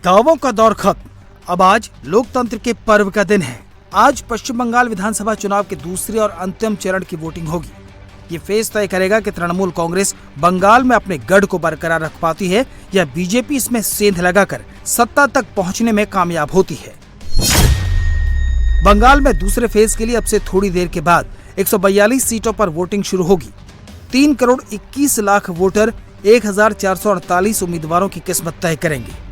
दावों का दौर खत्म। अब आज लोकतंत्र के पर्व का दिन है। आज पश्चिम बंगाल विधानसभा चुनाव के दूसरे और अंतिम चरण की वोटिंग होगी। ये फेज तय करेगा कि तृणमूल कांग्रेस बंगाल में अपने गढ़ को बरकरार रख पाती है या बीजेपी इसमें सेंध लगाकर सत्ता तक पहुंचने में कामयाब होती है। बंगाल में दूसरे फेज के लिए अब से थोड़ी देर के बाद 142 सीटों पर वोटिंग शुरू होगी। 3 करोड़ 21 लाख वोटर 1448 उम्मीदवारों की किस्मत तय करेंगे।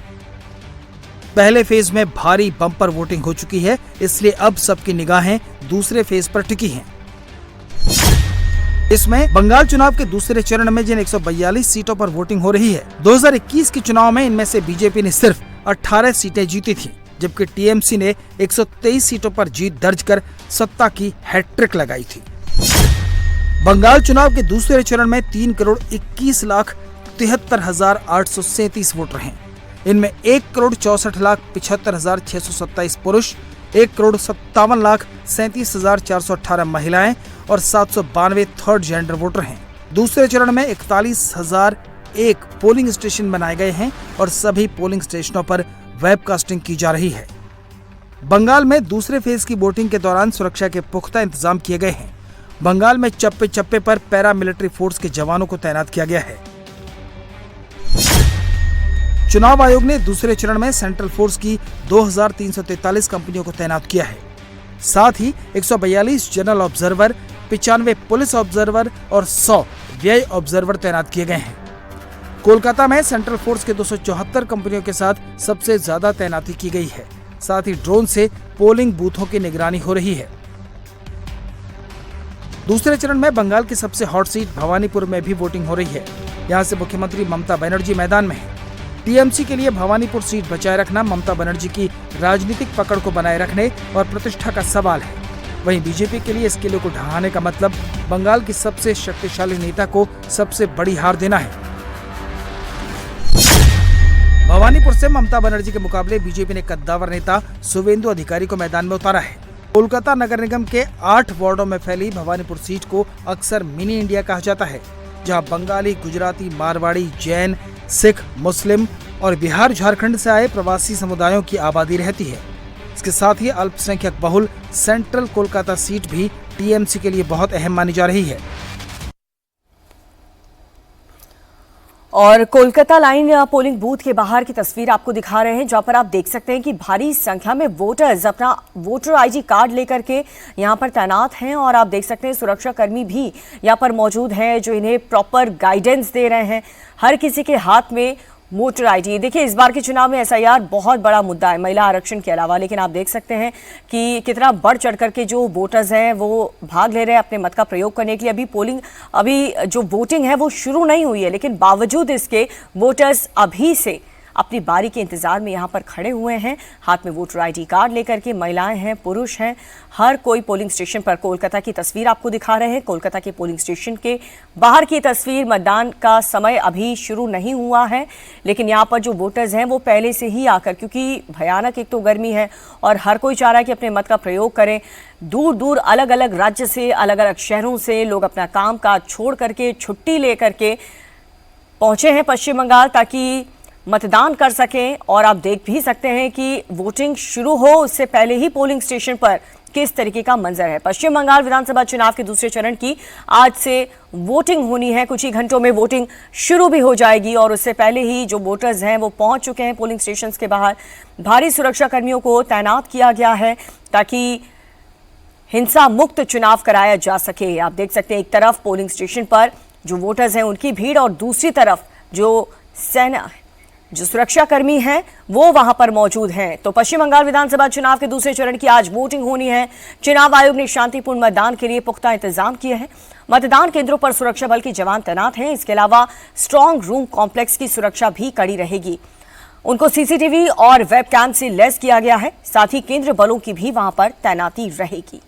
पहले फेज में भारी बम्पर वोटिंग हो चुकी है, इसलिए अब सबकी निगाहें दूसरे फेज पर टिकी हैं। इसमें बंगाल चुनाव के दूसरे चरण में जिन 142 सीटों पर वोटिंग हो रही है, 2021 के चुनाव में इनमें से बीजेपी ने सिर्फ 18 सीटें जीती थी, जबकि टीएमसी ने 123 सीटों पर जीत दर्ज कर सत्ता की हैट्रिक लगाई थी। बंगाल चुनाव के दूसरे चरण में 3 करोड़ 21 लाख 73,837 वोटर हैं। इनमें 1 करोड़ 64 लाख 75,627 पुरुष, 1 करोड़ 57 लाख 37,418 महिलाएं और 792 थर्ड जेंडर वोटर हैं। दूसरे चरण में 41,001 पोलिंग स्टेशन बनाए गए हैं और सभी पोलिंग स्टेशनों पर वेबकास्टिंग की जा रही है। बंगाल में दूसरे फेज की वोटिंग के दौरान सुरक्षा के पुख्ता इंतजाम किए गए हैं। बंगाल में चप्पे चप्पे पर पैरामिलिट्री फोर्स के जवानों को तैनात किया गया है। चुनाव आयोग ने दूसरे चरण में सेंट्रल फोर्स की 2343 कंपनियों को तैनात किया है। साथ ही 142 जनरल ऑब्जर्वर, 95 पुलिस ऑब्जर्वर और 100 व्यय ऑब्जर्वर तैनात किए गए हैं। कोलकाता में सेंट्रल फोर्स के 274 कंपनियों के साथ सबसे ज्यादा तैनाती की गई है। साथ ही ड्रोन से पोलिंग बूथों की निगरानी हो रही है। दूसरे चरण में बंगाल की सबसे हॉट सीट भवानीपुर में भी वोटिंग हो रही है। यहाँ से मुख्यमंत्री ममता बनर्जी मैदान में है। टीएमसी के लिए भवानीपुर सीट बचाए रखना ममता बनर्जी की राजनीतिक पकड़ को बनाए रखने और प्रतिष्ठा का सवाल है। वहीं बीजेपी के लिए इस किले को ढहाने का मतलब बंगाल की सबसे शक्तिशाली नेता को सबसे बड़ी हार देना है। भवानीपुर से ममता बनर्जी के मुकाबले बीजेपी ने कद्दावर नेता शुवेंदु अधिकारी को मैदान में उतारा है। कोलकाता नगर निगम के 8 वार्डों में फैली भवानीपुर सीट को अक्सर मिनी इंडिया कहा जाता है, जहां बंगाली, गुजराती, मारवाड़ी, जैन, सिख, मुस्लिम और बिहार झारखंड से आए प्रवासी समुदायों की आबादी रहती है। इसके साथ ही अल्पसंख्यक बहुल सेंट्रल कोलकाता सीट भी टीएमसी के लिए बहुत अहम मानी जा रही है। और कोलकाता लाइन पोलिंग बूथ के बाहर की तस्वीर आपको दिखा रहे हैं, जहां पर आप देख सकते हैं कि भारी संख्या में वोटर्स अपना वोटर आईडी कार्ड लेकर के यहां पर तैनात हैं। और आप देख सकते हैं सुरक्षा कर्मी भी यहां पर मौजूद हैं, जो इन्हें प्रॉपर गाइडेंस दे रहे हैं। हर किसी के हाथ में वोटर आईडी। देखिए, इस बार के चुनाव में एसआईआर बहुत बड़ा मुद्दा है, महिला आरक्षण के अलावा, लेकिन आप देख सकते हैं कि कितना बढ़ चढ़ करके जो वोटर्स हैं वो भाग ले रहे हैं अपने मत का प्रयोग करने के लिए। अभी जो वोटिंग है वो शुरू नहीं हुई है, लेकिन बावजूद इसके वोटर्स अभी से अपनी बारी के इंतजार में यहाँ पर खड़े हुए हैं। हाथ में वोटर आईडी कार्ड लेकर के महिलाएं हैं, पुरुष हैं, हर कोई पोलिंग स्टेशन पर। कोलकाता की तस्वीर आपको दिखा रहे हैं, कोलकाता के पोलिंग स्टेशन के बाहर की तस्वीर। मतदान का समय अभी शुरू नहीं हुआ है, लेकिन यहाँ पर जो वोटर्स हैं वो पहले से ही आकर, क्योंकि भयानक एक तो गर्मी है और हर कोई चाह रहा है कि अपने मत का प्रयोग करें। दूर दूर अलग अलग राज्य से, अलग अलग शहरों से लोग अपना काम काज छोड़ करके, छुट्टी ले करके पहुंचे हैं पश्चिम बंगाल, ताकि मतदान कर सकें। और आप देख भी सकते हैं कि वोटिंग शुरू हो उससे पहले ही पोलिंग स्टेशन पर किस तरीके का मंजर है। पश्चिम बंगाल विधानसभा चुनाव के दूसरे चरण की आज से वोटिंग होनी है। कुछ ही घंटों में वोटिंग शुरू भी हो जाएगी और उससे पहले ही जो वोटर्स हैं वो पहुंच चुके हैं पोलिंग स्टेशन के बाहर। भारी सुरक्षा कर्मियों को तैनात किया गया है ताकि हिंसा मुक्त चुनाव कराया जा सके। आप देख सकते हैं एक तरफ पोलिंग स्टेशन पर जो वोटर्स हैं उनकी भीड़ और दूसरी तरफ जो सुरक्षा कर्मी हैं वो वहां पर मौजूद हैं। तो पश्चिम बंगाल विधानसभा चुनाव के दूसरे चरण की आज वोटिंग होनी है। चुनाव आयोग ने शांतिपूर्ण मतदान के लिए पुख्ता इंतजाम किए हैं। मतदान केंद्रों पर सुरक्षा बल के जवान तैनात हैं। इसके अलावा स्ट्रांग रूम कॉम्प्लेक्स की सुरक्षा भी कड़ी रहेगी। उनको सीसीटीवी और वेबकैम से लैस किया गया है। साथ ही केंद्रीय बलों की भी वहां पर तैनाती रहेगी।